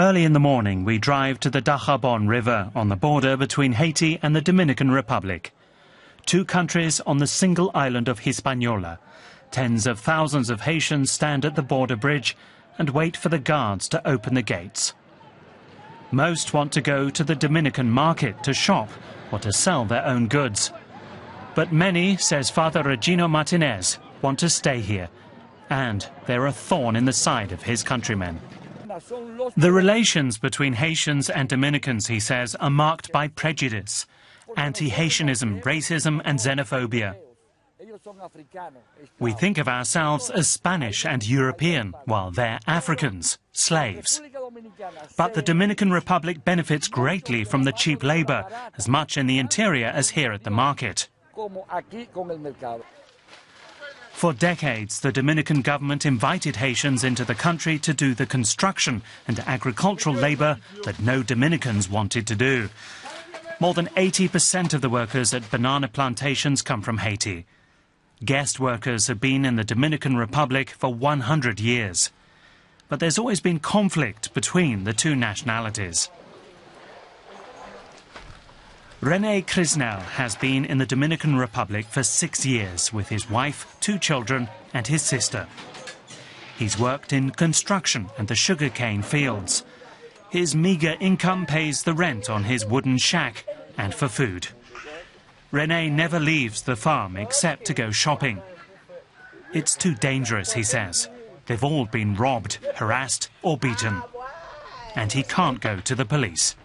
Early in the morning, we drive to the Dajabon River on the border between Haiti and the Dominican Republic. Two countries on the single island of Hispaniola. Tens of thousands of Haitians stand at the border bridge and wait for the guards to open the gates. Most want to go to the Dominican market to shop or to sell their own goods. But many, says Father Regino Martinez, want to stay here. And they're a thorn in the side of his countrymen. The relations between Haitians and Dominicans, he says, are marked by prejudice, anti-Haitianism, racism and xenophobia. We think of ourselves as Spanish and European, while they're Africans, slaves. But the Dominican Republic benefits greatly from the cheap labor, as much in the interior as here at the market. For decades, the Dominican government invited Haitians into the country to do the construction and agricultural labor that no Dominicans wanted to do. More than 80% of the workers at banana plantations come from Haiti. Guest workers have been in the Dominican Republic for 100 years. But there's always been conflict between the two nationalities. René Crisnel has been in the Dominican Republic for 6 years with his wife, 2 children and his sister. He's worked in construction and the sugarcane fields. His meager income pays the rent on his wooden shack and for food. René never leaves the farm except to go shopping. It's too dangerous, he says. They've all been robbed, harassed or beaten. And he can't go to the police.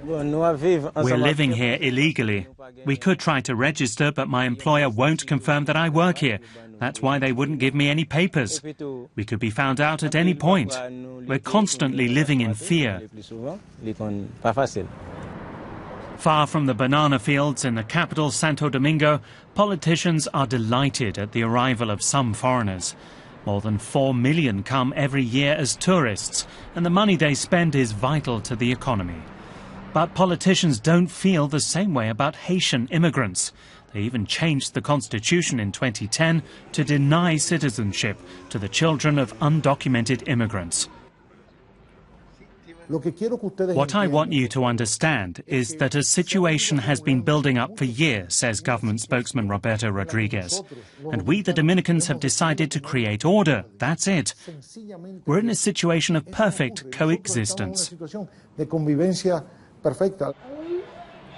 We're living here illegally. We could try to register, but my employer won't confirm that I work here. That's why they wouldn't give me any papers. We could be found out at any point. We're constantly living in fear. Far from the banana fields in the capital, Santo Domingo, politicians are delighted at the arrival of some foreigners. More than 4 million come every year as tourists, and the money they spend is vital to the economy. But politicians don't feel the same way about Haitian immigrants. They even changed the constitution in 2010 to deny citizenship to the children of undocumented immigrants. What I want you to understand is that a situation has been building up for years, says government spokesman Roberto Rodriguez. And we, the Dominicans, have decided to create order. That's it. We're in a situation of perfect coexistence.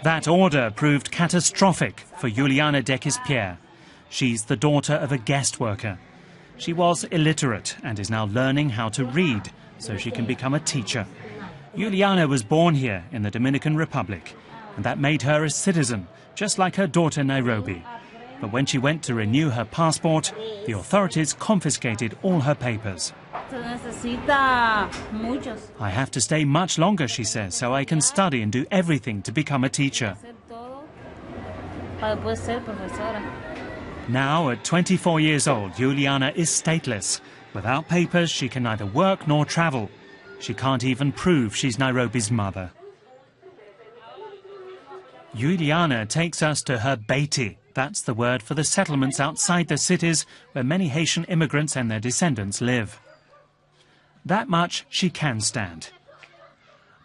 That order proved catastrophic for Juliana Dequispierre. She's the daughter of a guest worker. She was illiterate and is now learning how to read so she can become a teacher. Juliana was born here in the Dominican Republic, and that made her a citizen, just like her daughter Nairobi. But when she went to renew her passport, the authorities confiscated all her papers. I have to stay much longer, she says, so I can study and do everything to become a teacher. Now, at 24 years old, Juliana is stateless. Without papers, she can neither work nor travel. She can't even prove she's Nairobi's mother. Juliana takes us to her Beiti. That's the word for the settlements outside the cities where many Haitian immigrants and their descendants live. That much she can stand.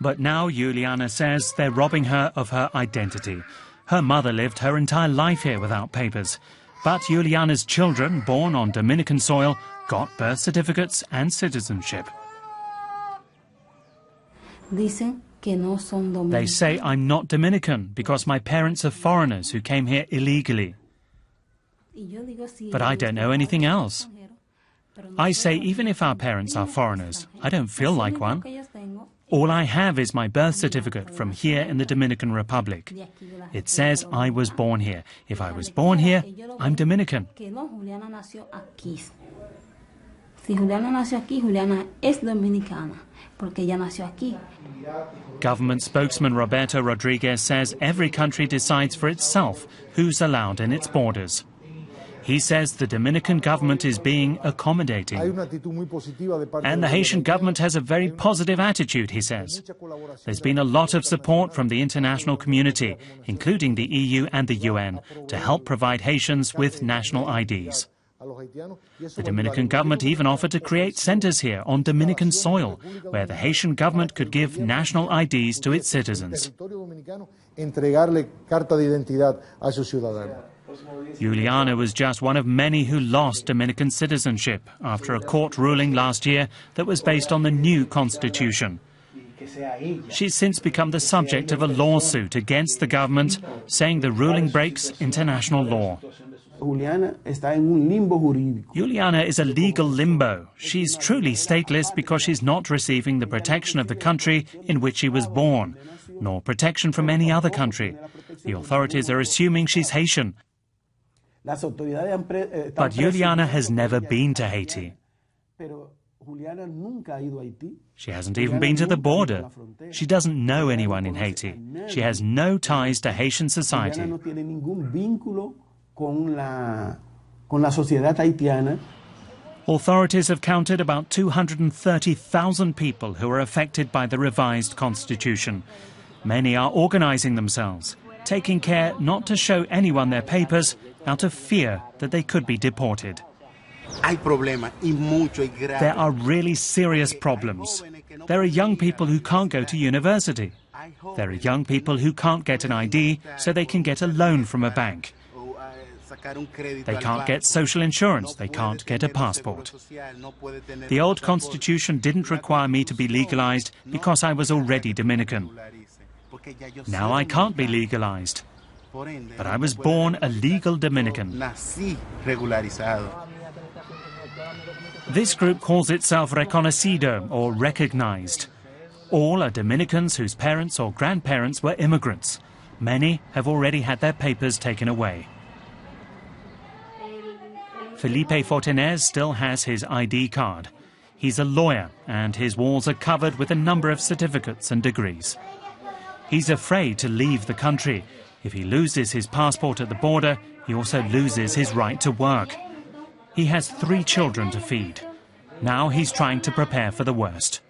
But now Juliana says they're robbing her of her identity. Her mother lived her entire life here without papers. But Juliana's children, born on Dominican soil, got birth certificates and citizenship. They say I'm not Dominican because my parents are foreigners who came here illegally. But I don't know anything else. I say even if our parents are foreigners, I don't feel like one. All I have is my birth certificate from here in the Dominican Republic. It says I was born here. If I was born here, I'm Dominican. Si Juliana nació aquí, Juliana es dominicana, porque ella nació aquí. Government spokesman Roberto Rodriguez says every country decides for itself who's allowed in its borders. He says the Dominican government is being accommodating. And the Haitian government has a very positive attitude, he says. There's been a lot of support from the international community, including the EU and the UN, to help provide Haitians with national IDs. The Dominican government even offered to create centers here on Dominican soil, where the Haitian government could give national IDs to its citizens. Juliana was just one of many who lost Dominican citizenship after a court ruling last year that was based on the new constitution. She's since become the subject of a lawsuit against the government, saying the ruling breaks international law. Juliana is a legal limbo. She's truly stateless because she's not receiving the protection of the country in which she was born, nor protection from any other country. The authorities are assuming she's Haitian. But Juliana has never been to Haiti. She hasn't even been to the border. She doesn't know anyone in Haiti. She has no ties to Haitian society. Authorities have counted about 230,000 people who are affected by the revised constitution. Many are organizing themselves, taking care not to show anyone their papers out of fear that they could be deported. There are really serious problems. There are young people who can't go to university. There are young people who can't get an ID so they can get a loan from a bank. They can't get social insurance. They can't get a passport. The old constitution didn't require me to be legalized because I was already Dominican. Now I can't be legalized. But I was born a legal Dominican. This group calls itself reconocido, or recognized. All are Dominicans whose parents or grandparents were immigrants. Many have already had their papers taken away. Felipe Fortinez still has his ID card. He's a lawyer, and his walls are covered with a number of certificates and degrees. He's afraid to leave the country. If he loses his passport at the border, he also loses his right to work. He has 3 children to feed. Now he's trying to prepare for the worst.